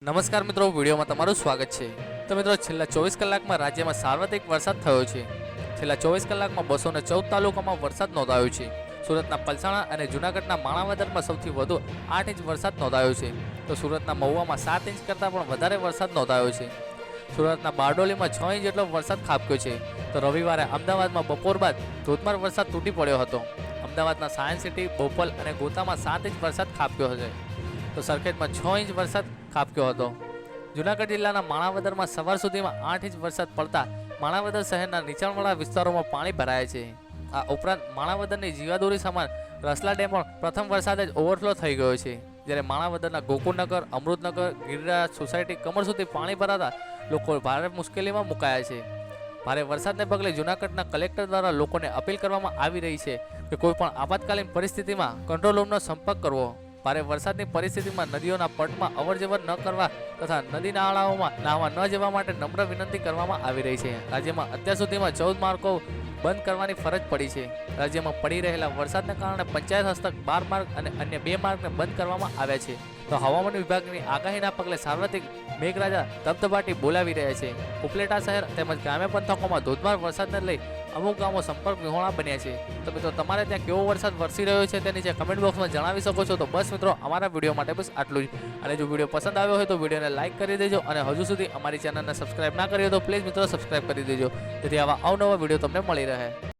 નમસ્કાર મિત્રો, વિડીયોમાં તમારું સ્વાગત છે। તો મિત્રો, છેલ્લા 24 કલાકમાં રાજ્યમાં સાર્વત્રિક વરસાદ થયો છે। છેલ્લા 24 કલાકમાં 214 તાલુકામાં વરસાદ નોંધાયો છે। સુરતના પલસાણા અને જૂનાગઢના માણાવદરમાં સૌથી વધુ 8 ઇંચ વરસાદ નોંધાયો છે, તો સુરતના મહુવામાં 7 ઇંચ કરતાં પણ વધારે વરસાદ નોંધાયો છે। સુરતના બારડોલીમાં 6 ઇંચ જેટલો વરસાદ ખાબક્યો છે, તો રવિવારે અમદાવાદમાં બપોર બાદ ધોધમાર વરસાદ તૂટી પડ્યો હતો। અમદાવાદના સાયન્સ સિટી, બોપલ અને ગોતામાં 7 ઇંચ વરસાદ ખાબક્યો છે, તો સરખેજમાં 6 ઇંચ વરસાદ ખાબક્યો હતો। જૂનાગઢ જિલ્લાના માણાવદરમાં સવાર સુધીમાં 8 ઇંચ વરસાદ પડતા માણાવદર શહેરના નીચાણવાળા વિસ્તારોમાં પાણી ભરાયા છે। આ ઉપરાંત માણાવદરની જીવાદોરી સમાન રસલા ડેમ પણ પ્રથમ વરસાદે જ ઓવરફ્લો થઈ ગયો છે, જ્યારે માણાવદરના ગોકુળનગર, અમૃતનગર, ગિરિરાજ સોસાયટી, કમર સુધી પાણી ભરાતા લોકો ભારે મુશ્કેલીમાં મુકાયા છે। ભારે વરસાદને પગલે જૂનાગઢના કલેક્ટર દ્વારા લોકોને અપીલ કરવામાં આવી રહી છે કે કોઈપણ આપાતકાલીન પરિસ્થિતિમાં કંટ્રોલ રૂમનો સંપર્ક કરવો। ભારે વરસાદની પરિસ્થિતિમાં નદીઓના પટમાં અવરજવર ન કરવા તથા નદી નાળાઓમાં નાહવા ન જવા માટે નમ્ર વિનંતી કરવામાં આવી રહી છે। રાજ્યમાં અત્યાર સુધીમાં 14 માર્ગો બંધ કરવાની ફરજ પડી છે। રાજ્યમાં પડી રહેલા વરસાદને કારણે પંચાયત હસ્તક 12 માર્ગ અને અન્ય 2 માર્ગને બંધ કરવામાં આવ્યા છે, તો હવામાન વિભાગની આગાહીના પગલે સાર્વત્રિક મેઘરાજા ધબધબાટી બોલાવી રહ્યા છે। ઉપલેટા શહેર તેમજ ગ્રામ્ય પંથકોમાં ધોધમાર વરસાદને લઈ અમુક ગામો સંપર્ક વિહોણા બન્યા છે। તો મિત્રો, તમારે ત્યાં કેવો વરસાદ વરસી રહ્યો છે તે નીચે કમેન્ટ બોક્સમાં જણાવી શકો છો। તો બસ મિત્રો, અમારા વિડીયો માટે બસ આટલું જ। અને જો વિડીયો પસંદ આવ્યો હોય તો વિડીયોને લાઇક કરી દેજો, અને હજુ સુધી અમારી ચેનલને સબસ્ક્રાઇબ ના કરી હોય તો પ્લીઝ મિત્રો સબસ્ક્રાઇબ કરી દેજો, જેથી આવા અવનવા વિડીયો તમને મળી રહે।